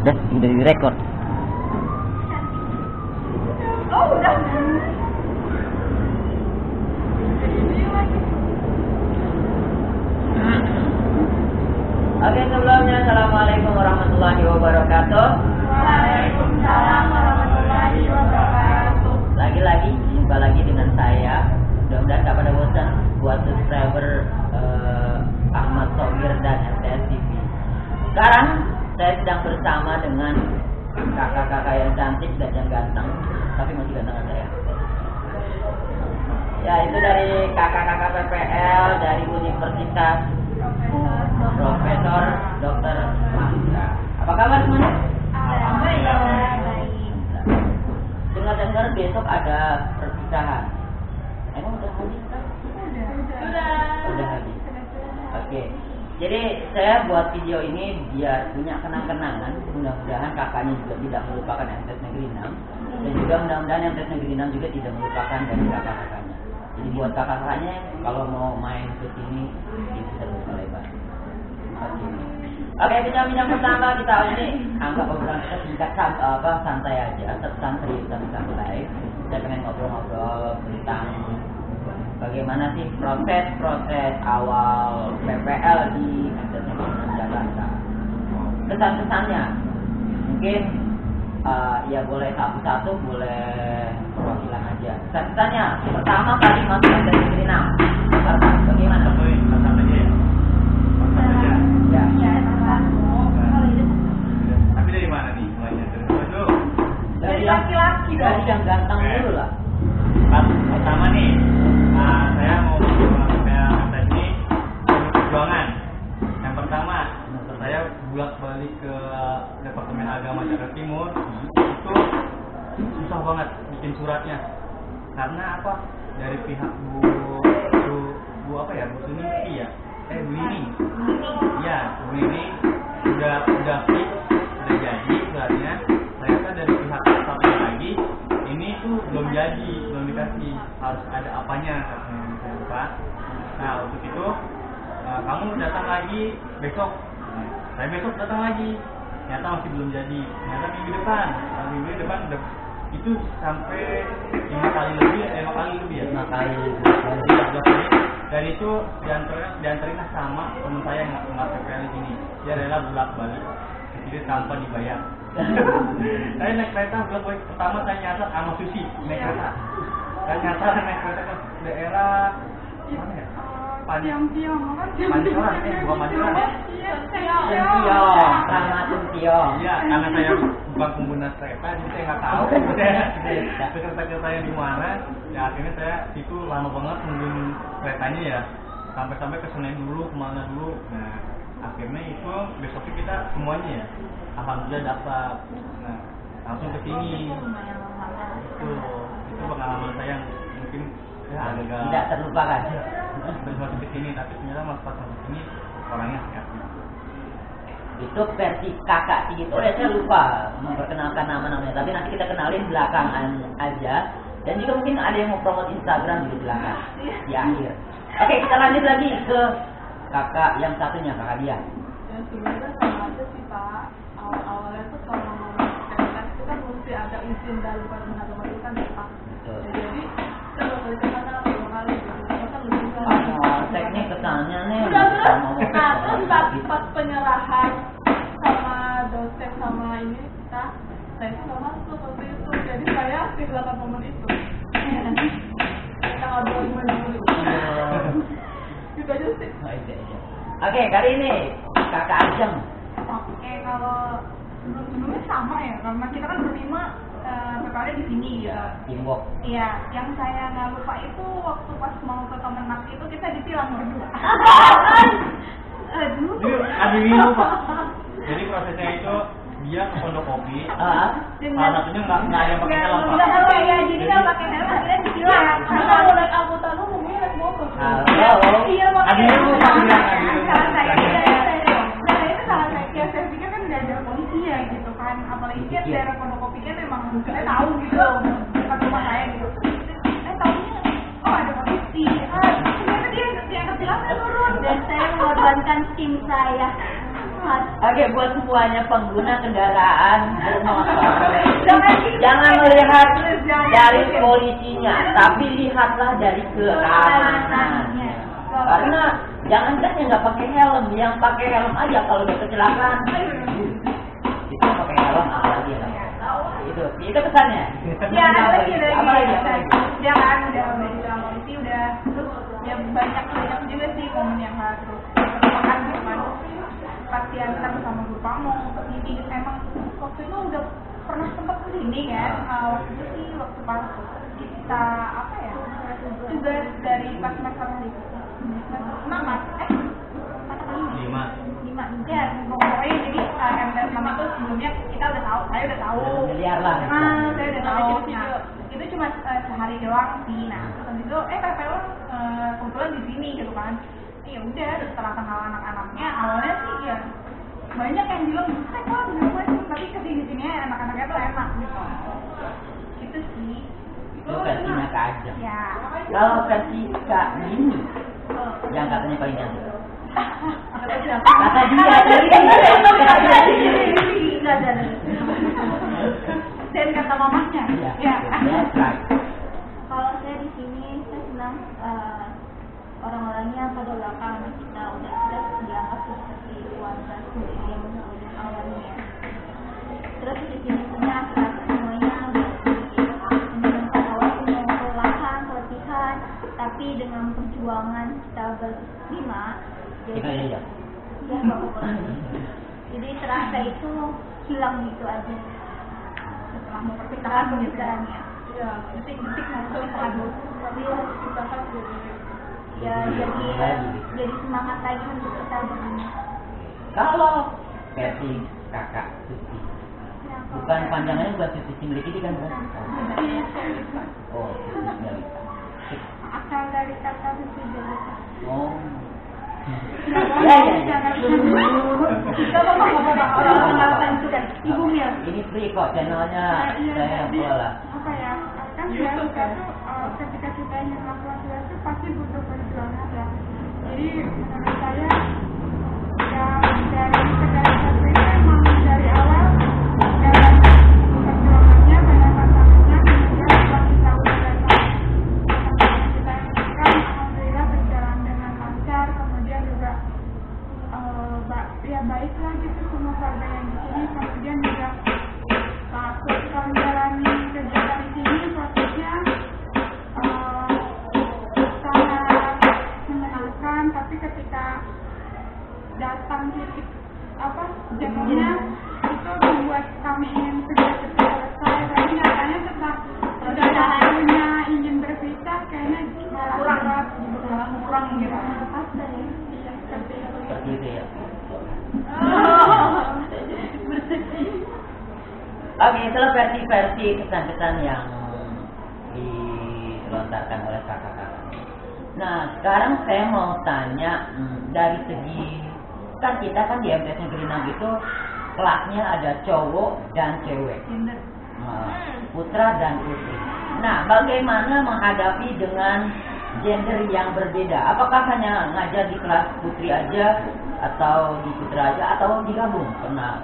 udah direkord. Oh, udah. Oke, sebelumnya assalamualaikum warahmatullahi wabarakatuh. Waalaikumsalam warahmatullahi wabarakatuh. Lagi-lagi jumpa lagi dengan saya. Mudah-mudahan gak pada bosan buat subscriber Ahmad Sogir dan MTS TV. Sekarang saya sedang bersama dengan kakak-kakak yang cantik dan yang ganteng, tapi masih gantengan saya. Ya, itu dari kakak-kakak PPL dari Universitas Profesor Dr. Mahendra. Apa kabar semuanya? Alhamdulillah baik. Dengar-dengar besok ada perpisahan. Emang udah habis kan? Udah habis. Oke. Jadi saya buat video ini biar punya kenang-kenangan. Mudah-mudahan kakaknya juga tidak melupakan MTS Negeri 6. Dan juga mudah-mudahan MTS Negeri 6 juga tidak melupakan dari kakak-kakaknya. Jadi buat kakak-kakaknya kalau mau main ke sini itu terbuka lebar. Oke, bincang-bincang pertama kita ini anggap obrolan kita singkat santai aja, santai santai. Saya pengen ngobrol-ngobrol tentang bagaimana sih proses awal PPL di MTS Negeri Jakarta. Kesan-kesannya mungkin ya boleh satu-satu, boleh perwakilan aja. Kesan-kesannya pertama kali masuk MTS Negeri 6, bagaimana? Tapi dari mana nih mulainya? Dari laki-laki dong. Dari yang ganteng dulu lah. Pertama nih, saya mau saya ini perjuangan. Yang pertama, saya bolak-balik ke Departemen Agama Jakarta Timur. Itu susah banget bikin suratnya. Karena apa? Dari pihak Bu Suniti ya. Bu Lini. Iya, Bu Lini udah fix, udah jadi suratnya. Ternyata dari pihak satu lagi ini tuh belum jadi, belum dikasih, harus ada apanya katanya saya lupa. Nah untuk itu kamu datang lagi besok. Saya besok datang lagi, ternyata masih belum jadi. Ternyata minggu depan udah itu sampai 5 kali lebih ya. 5 kali. Dan itu diantarin sama teman saya yang nggak PPL di sini. Dia rela bolak-balik ke sini tanpa dibayar. Saya naik kereta bolak-balik, pertama saya nyasar sama Susi naik kereta. Saya nyasar naik kereta ke daerah mana ya? Pancoran, bukan Pancoran. Sentiong. Iya, karena saya bukan pengguna kereta, jadi saya nggak tahu. Kereta yang di mana? Ya akhirnya saya itu lama banget nungguin keretanya ya, sampai ke Senen dulu, kemana dulu. Nah akhirnya itu besoknya kita semuanya ya, alhamdulillah dapat. Nah langsung ke sini. Itu pengalaman saya yang mungkin ya agak tidak terlupakan. Masuk ke sini, tapi ternyata pas masuk sini orangnya sehat. Itu versi kakak sih gitu. Saya lupa memperkenalkan nama-namanya, tapi nanti kita kenalin belakangan aja. Dan juga mungkin ada yang mau promote Instagram di belakang di akhir. Oke, kita lanjut lagi ke kakak yang satunya, kakak dia. Ya sebenarnya sama aja sih Pak. Awalnya tuh kalau mau PPL itu kan mesti ada izin dari Departemen Agama itu kan ya Pak. Betul. Jadi saya boleh ke sana 2 kali gitu. Masa lebih Teknik kesannya nih. Udah terus. Nah terus pas penyerahan sama dosen sama ini saya nggak masuk waktu itu. Jadi saya di belakang momen itu. Tanggal 25 Juli. Gitu aja sih. Oke, kali ini kakak Ajeng. Oke, kalau sebelumnya sama ya, karena kita kan berlima PPL di sini gitu. Timbok. Iya, yang saya nggak lupa itu waktu pas mau ke Kemenak itu kita ditilang berdua. Aduh. Jadi minum Pak. Jadi prosesnya itu dia ke pondok kopi. Salah satunya nggak ada yang pakai helm Pak. Ya, jadi nggak pakai helm akhirnya ditilang. Karena kalau naik angkutan umum ini naik motor. Halo. Iya, makanya. Adilu Pak bilang adilu. Salah saya. Nah, itu salah saya. Ya, saya pikir kan nggak ada polisi ya gitu kan. Apalagi kan daerah pondok kopi kan memang saya tahu gitu. Dekat rumah saya gitu. Taunya oh ada polisi. Ternyata dia ketilang dan turun. Dan saya mengorbankan tim saya. Oke, buat semuanya pengguna kendaraan bermotor, jangan melihat dari polisinya, tapi lihatlah dari keamanannya. Karena jangankan yang nggak pakai helm, yang pakai helm aja kalau udah kecelakaan, itu pakai helm apalagi ya. Itu pesannya. Ya, ada lagi. Apa lagi? Dia kan udah bilang polisi udah terus ya banyak juga sih momen yang harus makan gitu kan. Pasti antar sama guru pamong ini emang waktu itu udah pernah sempat kesini kan. Waktu itu sih waktu pas kita apa ya tugas dari pas semester 5 ya pokoknya jadi MTS 6 itu sebelumnya kita udah tahu, saya udah tahu miliar lah. Saya udah tahu. Nah, itu cuma sehari doang sih. Nah, terus itu PPL kebetulan di sini gitu kan. Ya udah setelah kenal anak-anaknya awalnya sih ya banyak yang bilang tapi kesini-sini anak-anaknya tuh enak gitu. Itu sih. Itu versinya Kak Ajeng. Ya. Kalau versi Kak Nini, yang katanya paling cantik. Kata dia dan kata mamanya. Ya. Kalau saya di sini saya senang orang-orangnya pada belakang kita udah dianggap seperti keluarga sendiri yang awalnya. Terus di sini punya semuanya menyenangkan awal perlahan latihan, tapi dengan perjuangan kita berlima. Jadi ya bapak. Jadi terasa itu hilang gitu aja setelah mau perpisahan pemikirannya. Ya, detik-detik mau perpisahan dulu. Tapi harus dipisahkan jadi semangat lagi untuk kita berdua. Kalau versi Kakak Suci, bukan panjangannya bukan Suci milik ini kan? Oh, Asal dari kata Suci Jelita. oh. Ibu Mil. Ini free kok channelnya, saya boleh. Apa ya? Kan dia kita tuh ketika kita ingin melakukan sesuatu pasti butuh perjuangan ya. Jadi menurut saya ya dari segala sesuatu itu emang dari awal dalam perjuangannya banyak tantangannya kemudian setelah kita udah datang kita kan alhamdulillah berjalan dengan lancar kemudian juga ya baiklah gitu semua keluarga yang di sini kemudian juga saat kita menjalani kegiatan di sini prosesnya sangat menyenangkan tapi ketika datang titik jadinya itu membuat kami ingin segera selesai tapi nyatanya setelah sudah waktunya ingin berpisah kayaknya malah kurang gitu iya seperti itu ya. Oke, itulah versi-versi kesan-kesan yang dilontarkan oleh kakak-kakak. Nah, sekarang saya mau tanya dari segi kan kita kan di MTS Negeri 6 itu kelasnya ada cowok dan cewek, putra dan putri. Nah, bagaimana menghadapi dengan gender yang berbeda? Apakah hanya ngajar di kelas putri aja atau di putra aja atau digabung? Pernah?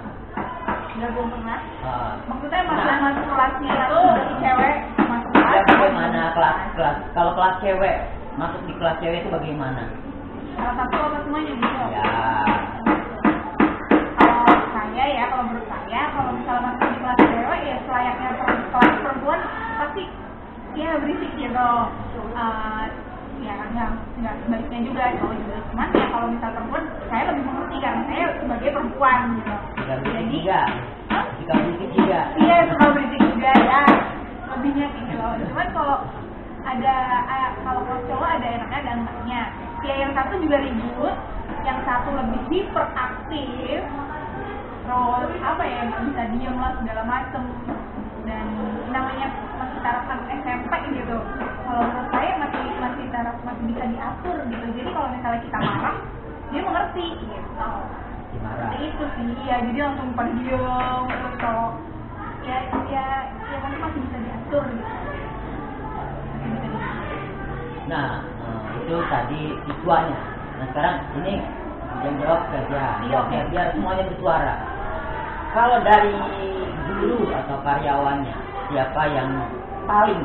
Gabung pernah. Maksudnya masuk kelasnya itu cewek masuk kelas. Ya, bagaimana kelas kalau kelas cewek masuk di kelas cewek itu bagaimana? Salah satu apa semuanya gitu? Ya. Kalau saya ya, kalau menurut saya, kalau misalnya masuk di kelas cewek ya selayaknya kelas perempuan pasti ya berisik gitu. Ya nggak sebaliknya juga kalau juga cuman ya kalau misal perempuan saya lebih mengerti karena saya sebagai perempuan gitu. Jadi Jika berisik juga. Iya suka berisik juga ya lebihnya gitu. Cuman kalau ada kalau cowok ada enaknya ada enggaknya. Ya yang satu juga ribut, yang satu lebih hiperaktif. Terus apa ya nggak bisa diem lah segala macem dan namanya masih tarafan SMP gitu. Kalau menurut saya masih taraf masih bisa diatur gitu. Jadi kalau misalnya kita marah dia mengerti gitu. Marah. Itu sih ya jadi langsung pada diem. Terus kalau ya masih bisa diatur gitu. Nah, itu tadi siswanya. Nah, sekarang ini Yang jawab saja. Iya, oke. Biar semuanya bersuara. Kalau dari guru atau karyawannya, siapa yang paling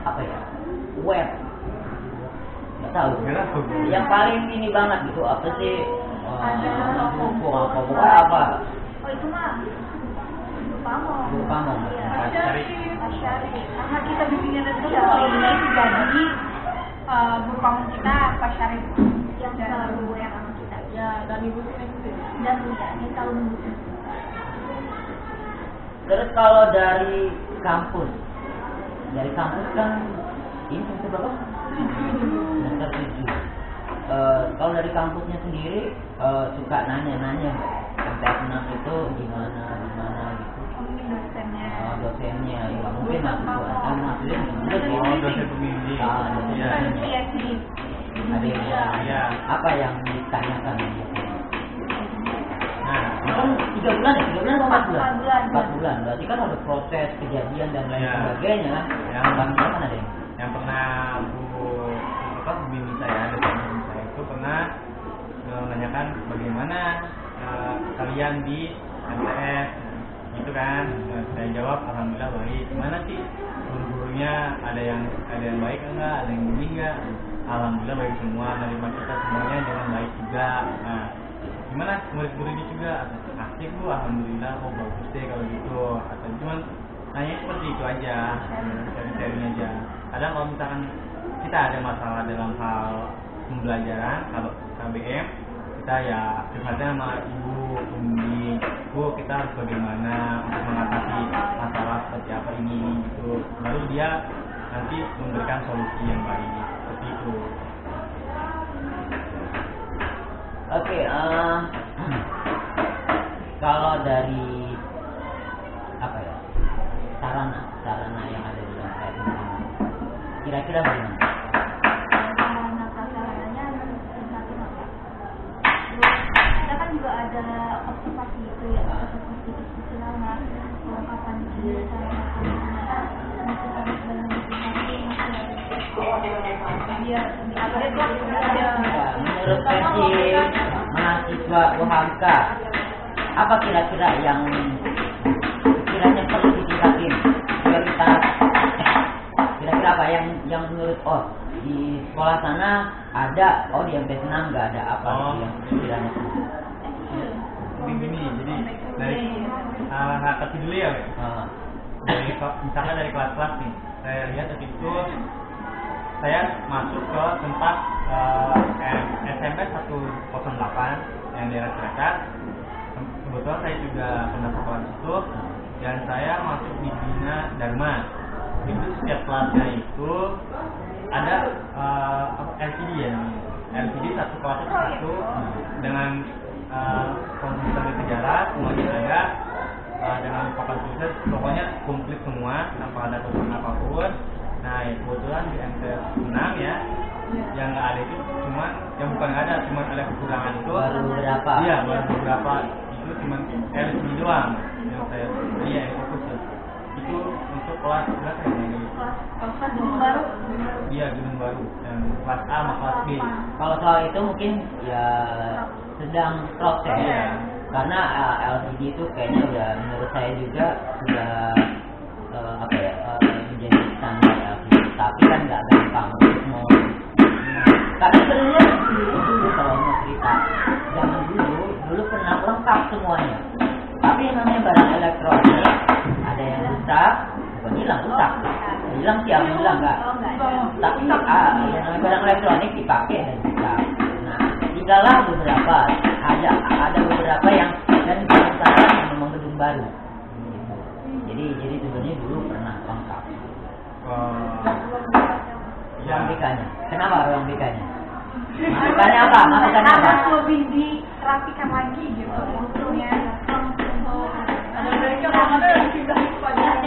apa ya? Web. Nggak tahu. Yang paling ini banget gitu apa sih? Apa? Oh itu mah Guru pamong. Iya. Asyari. Karena kita bikinnya itu ini jadi guru pamong kita Pak Syarif yang selalu yang sama kita. ya dan ibu sini. Dan ya, ini tahun musim. Terus kalau dari kampus kan ini semester berapa? Semester 7. Kalau dari kampusnya sendiri suka nanya-nanya MTS 6 itu gimana gitu. Mungkin dosennya. Dosennya ya mungkin mahasiswa dosen pembimbing. Dosennya. Iya sih. Ada yang Iya. apa yang ditanyakan gitu. Nah, Kan 3 bulan ya? 3 bulan atau 4 bulan? 4 bulan. 4 bulan. Berarti kan ada proses kejadian dan lain Iya. sebagainya kan? Yang Bang kan ada yang yang pernah pembimbing saya, dosen pembimbing saya itu pernah menanyakan bagaimana kalian di MTS gitu kan. Saya jawab alhamdulillah baik. Gimana sih guru-gurunya, ada yang baik enggak, ada yang enggak? Alhamdulillah baik semua, menerima kita semuanya dengan baik juga. Nah, gimana murid-muridnya juga? Asik bu, alhamdulillah, bagus deh kalau gitu. Atau cuman nanya seperti itu aja, sharing aja. Kadang kalau misalkan kita ada masalah dalam hal pembelajaran, kalau KBM, kita ya curhatnya sama ibu pembimbing, bu kita harus bagaimana untuk mengatasi masalah seperti apa ini gitu. Lalu dia nanti memberikan solusi yang baik seperti itu. Oke, kalau dari apa ya sarana yang ada di dalam MTS kira-kira bagaimana? Sarana prasarananya satu apa? Kita kan juga ada observasi itu ya, observasi diskusi lama, kelengkapan di sarana masih harus dalam diskusi biar update lah Ya, menurut versi mahasiswa UHMK, apa kira-kira yang kiranya perlu ditingkatin prioritas? Kira-kira apa yang menurut di sekolah sana ada, di MTS 6 nggak ada apa yang kiranya perlu? Gini, jadi dari hak kecil dulu ya. Misalkan dari kelas-kelas nih, saya lihat waktu itu saya masuk ke tempat SMP 108 yang daerah Cilacap. Kebetulan saya juga pernah sekolah di situ dan saya masuk di Bina Dharma. Itu setiap kelasnya itu ada LCD ya namanya. LCD satu kelas itu satu dengan komputer sejarah semuanya ada, dengan papan tulisan pokoknya komplit semua tanpa ada kekurangan apapun. Nah kebetulan di MTS 6 ya yang nggak ada itu cuma yang bukan nggak ada, cuma ada kekurangan itu Baru berapa? Iya baru beberapa itu cuma LCD doang yang saya yang fokus ya. Itu untuk kelas berapa ya ini? kelas gedung baru. Iya gedung baru yang kelas A sama kelas B. Kalau soal itu mungkin ya sedang proses Iya. karena LCD itu kayaknya udah menurut saya juga sudah menjadi standar LCD, tapi kan nggak gampang untuk mau karena sebenarnya dulu kalau mau cerita zaman dulu pernah lengkap semuanya, tapi yang namanya barang elektronik ada yang rusak, bukan hilang sih aku bilang enggak. Tapi yang namanya barang elektronik dipakai dan rusak. Nah, tinggallah beberapa ada beberapa yang dan sekarang yang memang gedung baru. Jadi sebenarnya dulu pernah lengkap. Ruang BK-nya. Kenapa ruang BK-nya? Masukannya apa? Harus lebih dirapikan lagi gitu sebetulnya. Ada mereka ada yang tidak pada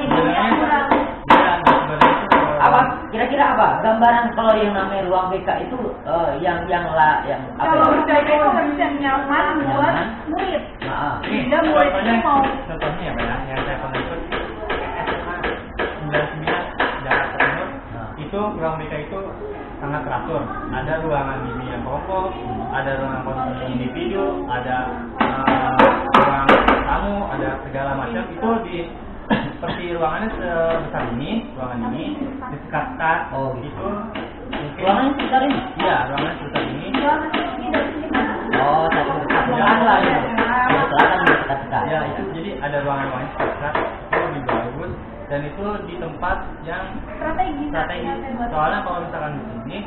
Apa kira-kira apa gambaran kalau yang namanya ruang BK itu yang apa kalau ya? BK itu harus yang nyaman buat murid. Ini Dan murid itu mau contohnya ya Pak ya, yang saya pernah ikut SMA 99 Jakarta Timur, itu ruang BK itu sangat teratur. Ada ruangan hunian kelompok, ada ruangan konsumsi individu, ada ruang tamu, ada segala macam. Itu di seperti ruangannya sebesar ini, ruangan ini disekat-sekat. Oh, itu mungkin ruangannya sebesar ini? Iya, ruangannya sebesar ini. Oh, satu ruangan lah ya. Selatan di sekat-sekat. Ya, itu jadi ada ruangan-ruangan sekat-sekat itu lebih bagus dan itu di tempat yang Strategi. soalnya kalau misalkan di sini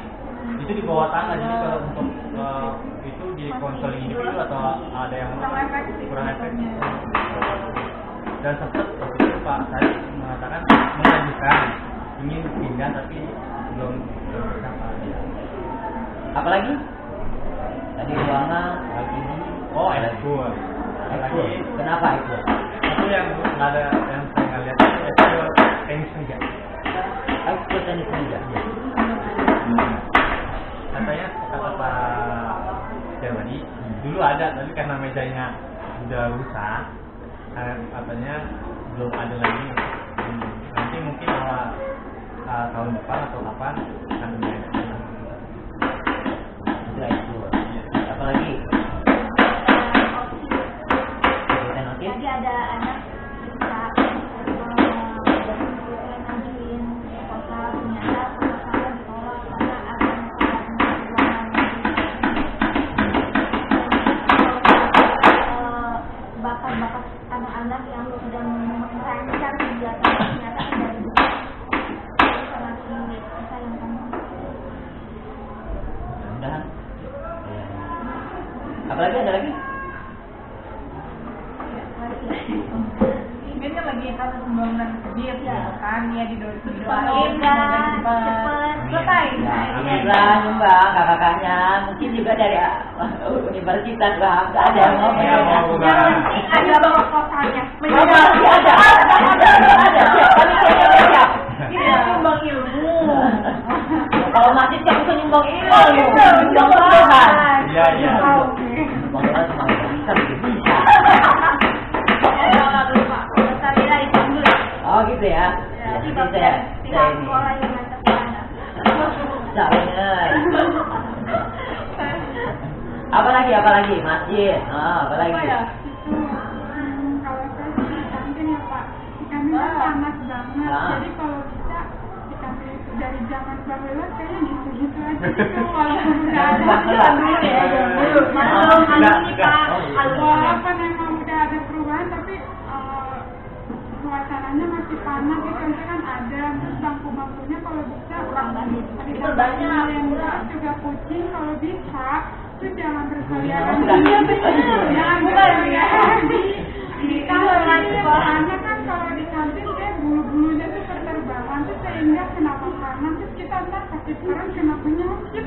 itu di bawah tanah, jadi kalau untuk itu di konseling individu atau ada yang kurang efektif dan sempet waktu itu Pak Syarif mengatakan mengajukan ingin pindah tapi belum bisa Pak. Apalagi? Tadi ruangan, lagi ini. Oh, ekskul. Lagi Kenapa itu? itu yang ada yang saya lihat ekskul tenis meja. Aku tenis meja. Katanya kata Pak Jarwadi dulu ada tapi karena mejanya udah rusak katanya belum ada lagi. Nanti mungkin awal tahun depan atau kapan akan ada. Itu ekskul. Apalagi? Jadi ada anak bisa ngajuin proposal, ternyata proposalnya ditolak karena ada bakat-bakat anak-anak yang sedang merancang kegiatan ternyata tidak didukung. Itu sangat disayangkan. Mudah-mudahan. Apalagi ada lagi? Ini kan lagi kan pembangunan masjid gitu kan ya di Doain kan cepet selesai. Alhamdulillah nyumbang kakak-kakaknya mungkin juga dari universitas Bang. Gak ada yang mau. ada bawa kotanya. Masih ada. Siap. Kami siap. Ini nyumbang ilmu. Kalau masih siap bisa nyumbang ilmu. Nyumbang Tuhan. Iya. Nyumbang Tuhan cuma bisa. Oh gitu ya. Jadi Jadi pihak saya ini. sekolah yang ngantar ke anak. Jangan. Apalagi masjid. Apalagi. Apa ya? Kalau saya sih di kantin ya Pak, di kantin kan panas banget. Jadi kalau bisa di kantin itu dari zaman Babelan kayaknya gitu-gitu aja gitu. Walaupun udah ada Jangan dulu ya. Walaupun memang udah ada perubahan tapi suasananya masih panas gitu. Nanti kan ada terus bangku-bangkunya kalau bisa Diperbanyak. yang juga kucing kalau bisa itu jangan berkeliaran. Iya, benar. Jangan berkeliaran di kantin sekolahannya kan kalau di kantin kayak bulu-bulunya tuh terterbangan tuh sehingga kenapa panas terus kita ntar sakit perut kena penyakit.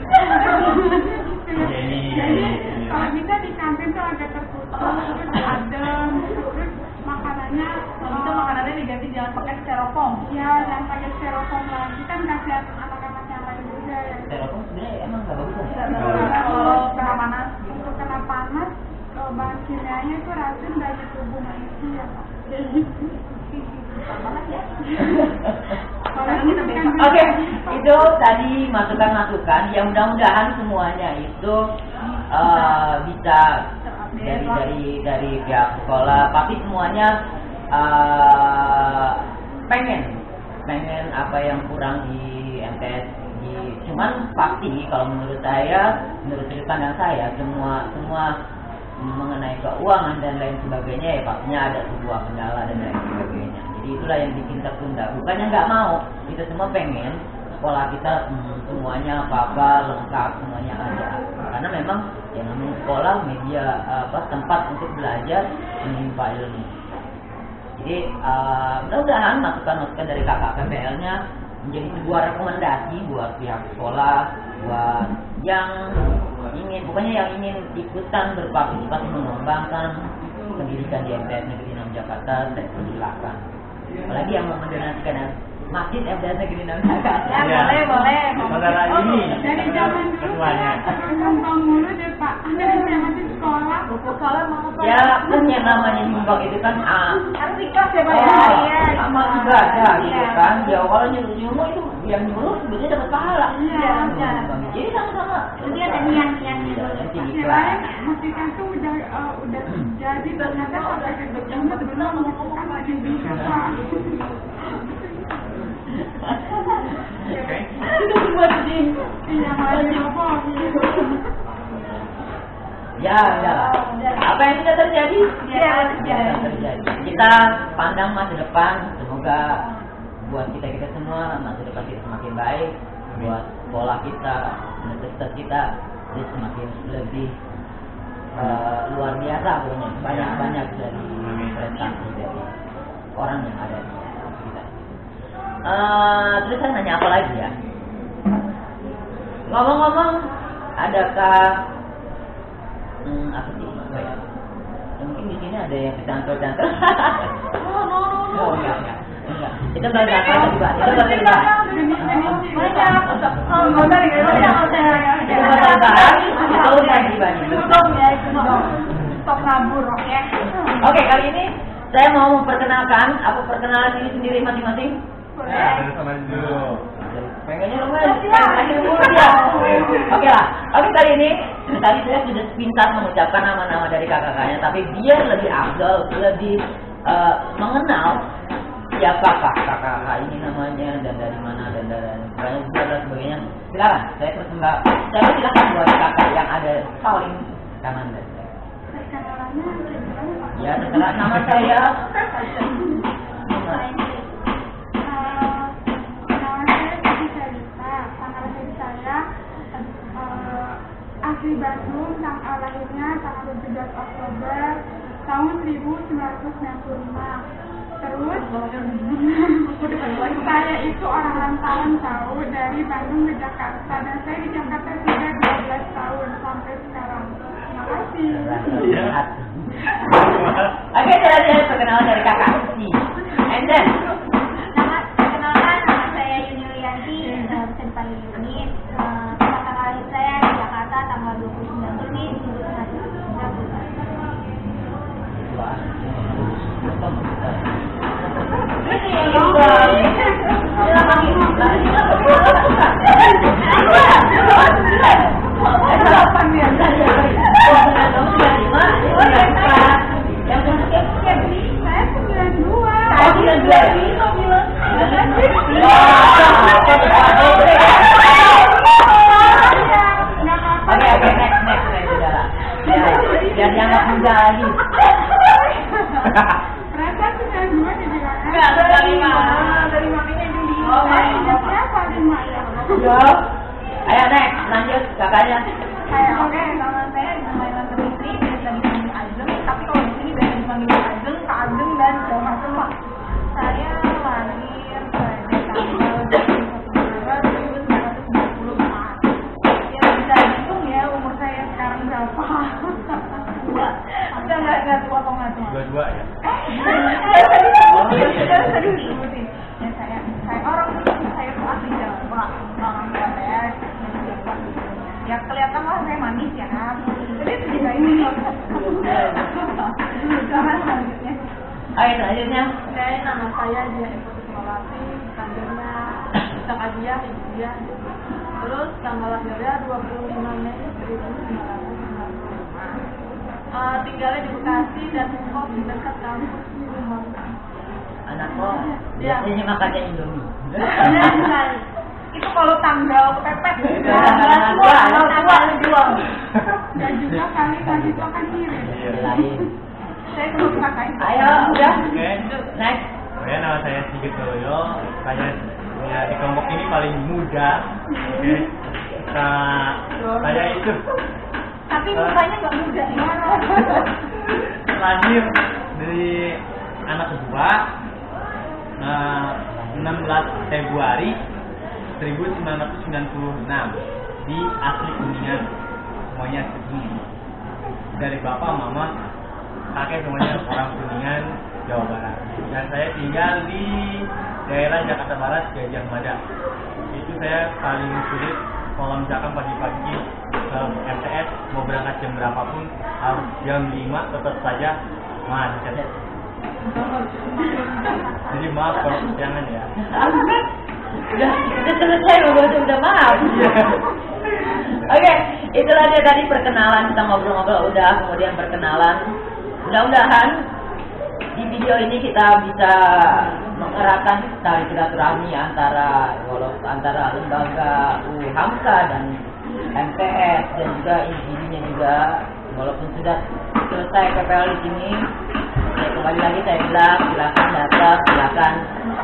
Jadi kalau bisa di kantin tuh agak tertutup terus adem terus makanannya Kalau bisa makanannya diganti jangan pakai styrofoam. ya jangan pakai styrofoam lagi kan kasihan anak-anak yang lain juga ya. Styrofoam sebenarnya emang nggak bagus ya? Kalau kena panas. Untuk kena panas bahan kimianya itu racun bagi tubuh manusia ya Pak. Banget ya. Kalau kita Oke, itu tadi masukan-masukan yang mudah-mudahan semuanya itu bisa dari pihak sekolah. Pasti semuanya pengen apa yang kurang di MTS. Cuman pasti kalau menurut sudut pandang saya semua mengenai keuangan dan lain sebagainya ya pastinya ada sebuah kendala dan lain sebagainya. Jadi itulah yang bikin tertunda. Bukannya nggak mau, kita semua pengen sekolah kita semuanya apa lengkap, semuanya ada. Karena memang yang namanya sekolah media tempat untuk belajar menimba ilmu. Jadi mudah-mudahan masukan-masukan dari kakak PPL-nya menjadi sebuah rekomendasi buat pihak sekolah, buat yang ingin ikutan berpartisipasi mengembangkan pendidikan di MTS Negeri 6 Jakarta, saya persilakan. Apalagi yang mau mendonasikan masjid MTS Negeri 6 Jakarta. Ya, boleh. Saudara ini dari zaman dulu ketuanya. nyumbang mulu deh Pak. Dari zaman di sekolah. Sekolah mau apa? Ya kan yang namanya nyumbang itu kan Harus ikhlas ya Pak. sama ibadah gitu kan. Ya kalau nyumbang itu yang nyuruh sebenarnya dapat pahala. Iya, benar. Jadi sama-sama. Jadi ada niat-niat gitu. Yang tinggi Yang kelas. lain musika tuh udah jadi ternyata sampai ke depannya belum gitu kan lagi bisa. Oke. Itu buat sih. Yang lain apa gitu. Ya. Apa yang sudah terjadi? Ya, Sudah terjadi. Kita pandang masa depan, semoga buat kita semua masa depan kita semakin baik, buat sekolah kita, universitas kita jadi semakin lebih luar biasa pokoknya, banyak dari prestasi dari orang yang ada di kita. Terus saya nanya apa lagi ya? Ngomong-ngomong, adakah apa sih? Oh, ya. Mungkin di sini ada yang kecantol-cantol. Oh, enggak. Itu belajar apa juga? Itu belajar bahasa. Itu belajar bahasa. Itu bagi-bagi. Stop ngabur, oke? Oke, kali ini saya mau memperkenalkan perkenalan diri sendiri masing-masing. Ya, sama dulu. Pengennya lagi dulu ya. Oke lah. Oke, kali ini tadi saya sudah pintar mengucapkan nama-nama dari kakak-kakaknya, tapi biar lebih afdal, lebih mengenal siapakah kakak-kakak ini namanya dan dari mana dan sebagainya. Silakan, saya persilakan buat kakak yang ada paling kanan dari saya. Perkenalannya gimana? Ya, setelah nama saya. Nama saya Siti Cerita. Tanggal lahir saya asli Bandung. Lahirnya tanggal 17 Oktober tahun 1995. Terus saya itu orang rantauan tahu dari Bandung ke Jakarta, dan saya di Jakarta sudah 12 tahun sampai sekarang. Terima kasih. Oke, saya perkenalan dari kakak Siti. And then, Perkenalkan, nama saya Yuni Lianti, bisa dipanggil Yuni. Tanggal lahir saya di Jakarta tanggal 29 Juni Oke, next sudah. Biar dianggap muda lagi. Rasa 92 dibilangnya. Enggak, dari mana? Dari maminya Juli. Siapa 5 ya? Yo. Ayo next, lanjut kakaknya. Oke, nama saya Ismaila Fitri, biasa dipanggil Ajeng, tapi kalau di sini biasa dipanggil Ajeng, Kak Ajeng dan segala macam lah. Saya lahir pada tanggal 21 Maret 1994. Ya bisa dihitung ya umur saya sekarang berapa? Enggak tua atau nggak tua? 22 ya. Saya disebutin. Ya saya orang saya tuh asli Jawa, orang tua saya yang Jawa. Ya kelihatan lah saya manis ya kan. Jadi itu juga ini. Sekarang selanjutnya. Oke, selanjutnya. Saya nama saya Dia Ekolasi, panggilnya Sakadia, Ibu Dia. Terus tanggal lahirnya 25 Mei 1995. Tinggalnya di Bekasi dan sekolah di dekat kampus Umar. Anak kok biasanya makannya Indomie. Itu kalau tanggal pepet Dan juga kali mahasiswa kan mirip. Lain. saya belum pakai. Ayo, udah. Oke. Next. Oke, nama saya Sigit Soloyo. Saya ya, di kelompok ini paling muda. Oke. Saya itu Tapi mukanya nggak muda ya. lahir dari anak kedua 16 Februari 1996 di asli Kuningan, semuanya asli. Dari bapak, mama, kakek semuanya orang Kuningan, Jawa Barat. Dan saya tinggal di daerah Jakarta Barat, Gajah Mada. Itu saya paling sulit kalau misalkan pagi-pagi ke MTS mau berangkat jam berapapun harus jam 5 tetap saja macet. Jadi maaf kalau kesiangan ya. Udah selesai loh, udah maaf. Oke, itulah dia tadi perkenalan, kita ngobrol-ngobrol udah, kemudian perkenalan. Mudah-mudahan di video ini kita bisa mengeratkan tali silaturahmi antara lembaga Hamka dan MTS dan juga individunya juga. Walaupun sudah selesai PPL di sini, ya kembali lagi saya bilang silakan datang, silakan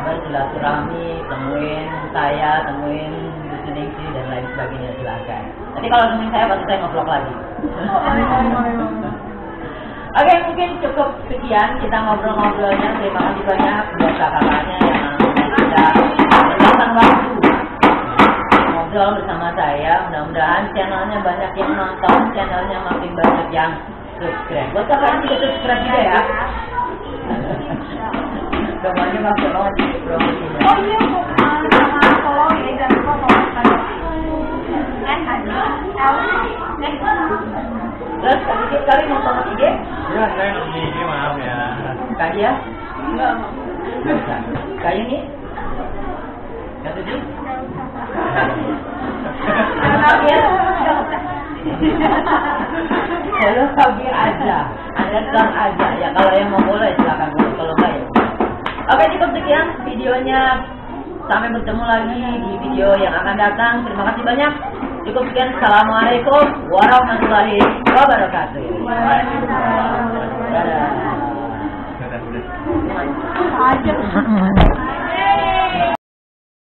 bersilaturahmi, temuin saya, temuin Ningsi dan lain sebagainya, silakan. Nanti kalau temuin saya pasti saya nge-vlog lagi. Oke, mungkin cukup sekian kita ngobrol-ngobrolnya. Terima kasih banyak buat kakak-kakaknya yang sudah meluangkan waktu ngobrol bersama saya. Mudah-mudahan channelnya banyak yang nonton, channelnya makin banyak yang subscribe. Buat kakak juga subscribe juga ya. Semuanya maksud banget di promosinya. Oh iya, sama follow ya, jangan lupa follow Terus kali mau tolong IG? Ya, saya nggak punya IG, maaf ya. Kak dia? Enggak. Kak ini? Kak Tuti? Kalau kami aja, Anda bilang aja. Ya kalau yang mau boleh silakan boleh, kalau enggak ya. Oke, cukup sekian videonya. Sampai bertemu lagi di video yang akan datang. Terima kasih banyak. Cukup sekian. Assalamualaikum warahmatullahi wabarakatuh. Waalaikumsalam. Dadah. Dadah.